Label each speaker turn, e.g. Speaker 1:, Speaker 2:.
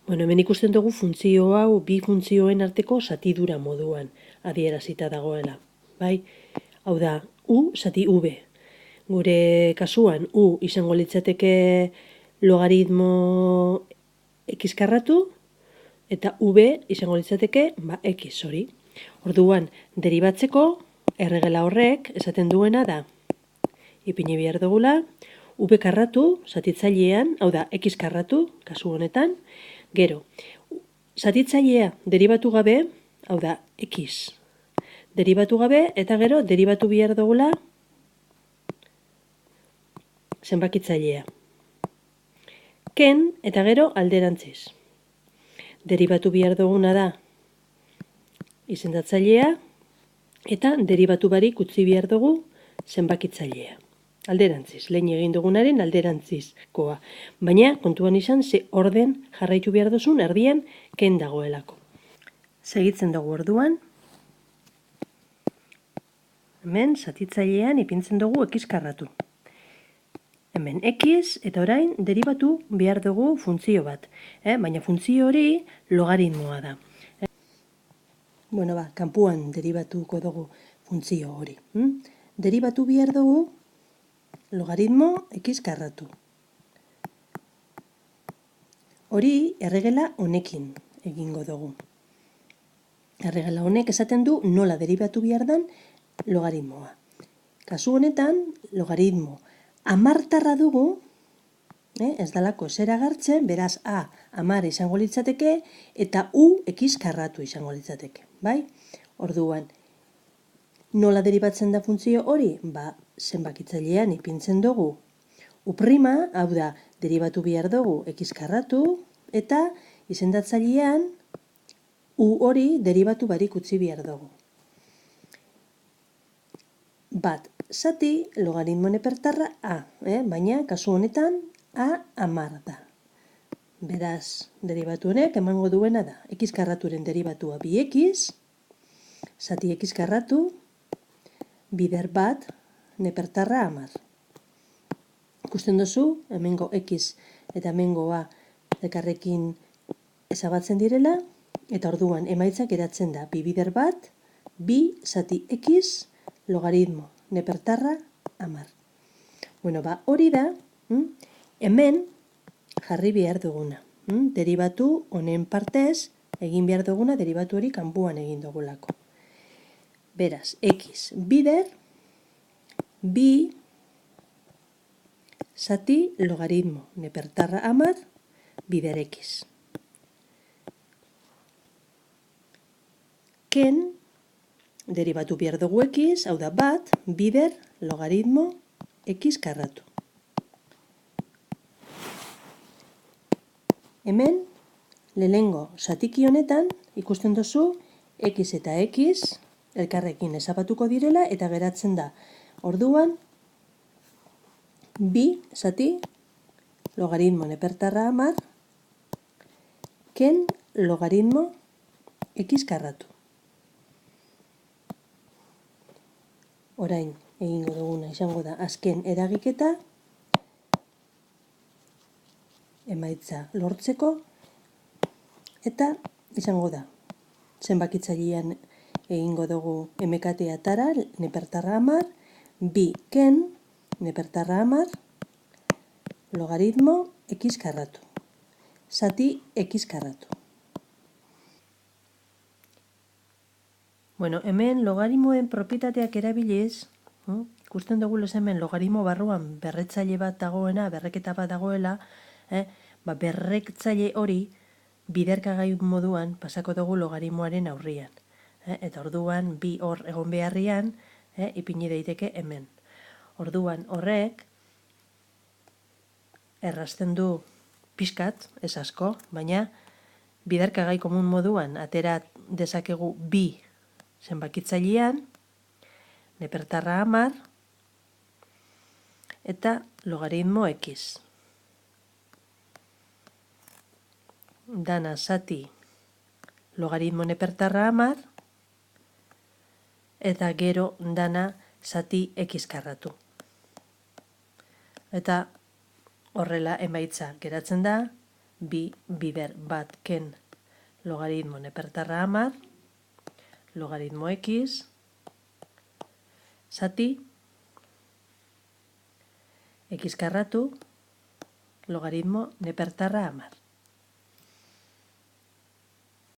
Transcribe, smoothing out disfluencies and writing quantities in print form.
Speaker 1: Bueno, hemen ikusten dugu funtzio hau bi funtzioen arteko zatidura moduan adierazita dagoela. Bai? Hau da, u zati v. Gure kasuan, u izango litzateke logaritmo x karratu, eta v izango litzateke x hori. Orduan, deribatzeko, erregela horrek esaten duena da, ipini behar dugula, v karratu, zatitzailean, hau da, x karratu, kasu honetan, gero, zatitzailea deribatu gabe, hau da, x, deribatu gabe, eta gero, deribatu behar dugula, zenbakitzailea. Ken, eta gero, alderantziz. Deribatu behar duguna da, izendatzailea, eta deribatu barik utzi behar dugu zenbakitzailea. Alderantziz, lehen egin dugunaren alderantzizkoa. Baina, kontuan izan, ze orden jarraitu behar duzun erdian ken dagoelako. Segitzen dugu orduan. Hemen, zatitzailean ipintzen dugu x karratu. Hemen, x, eta orain, deribatu behar dugu funtzio bat. Baina funtzio hori logaritmoa da. Bueno, kanpuan deribatuko dugu funtzio hori. Deribatu behar dugu logaritmo x karratu. Hori erregela honekin egingo dugu. Erregela honek esaten du nola deribatu behar den logaritmoa. Kasu honetan, logaritmo amartarra dugu, ez dalako zera gartzen, beraz a amar izango litzateke, eta u x karratu izango litzateke. Bai? Orduan, nola deribatzen da funtzio hori? Zenbakitzailean ipintzen dugu u', hau da, deribatu behar dugu x karratu, eta izendatzailean u hori deribatu barik utzi behar dugu. Bat, zati logaritmo nepertarra a, baina kasu honetan a amar da. Beraz, deribatu honek emango duena da. X karraturen deribatua 2x, zati x karratu, bider bat, nepertarra amar. Ikusten duzu, hemengo x eta hemengo a elkarrekin ezabatzen direla, eta orduan emaitzak geratzen da 2 bider bat, 2 zati x, logaritmo nepertarra amar. Bueno, hori da, hemen jarri behar duguna. Deribatu honen partez, egin behar duguna, deribatu hori kanpuan egin dugulako. Beraz, x bider, 2 zati logaritmo nepertarra amar, bider x. Ken, deribatu behar dugu x, hau da bat, bider logaritmo x karratu. Hemen, lehengo zatiki honetan, ikusten duzu, x eta x, elkarrekin ezabatuko direla, eta geratzen da. Orduan, 2 zati logaritmo nepertarra amar, ken logaritmo x karratu. Orain, egingo duguna izango da azken eragiketa, emaitza lortzeko, eta izango da, zenbakitzailean egingo dugu emekatea tara, nepertarra amar, 2 ken, nepertarra amar, logaritmo x karratu. Zati x karratu. Bueno, hemen logaritmoen propietateak erabiliz, ikusten dugu hemen logaritmo barruan berretzaile bat dagoena, berreketa bat dagoela, berretzaile hori biderkagai moduan pasako dugu logaritmoaren aurrian. Eta orduan bi hor egon beharrian, ipini daiteke hemen. Orduan horrek errazten du pixkat, ez asko, baina biderkagai komun moduan atera dezakegu bi zenbakitzailean, nepertarra amar, eta logaritmo x. Dana zati logaritmo nepertarra amar, eta gero dana zati x karratu. Eta horrela emaitza geratzen da, bi bider bat ken logaritmo nepertarra 10, logaritmo x, zati, x karratu, logaritmo nepertarra 10.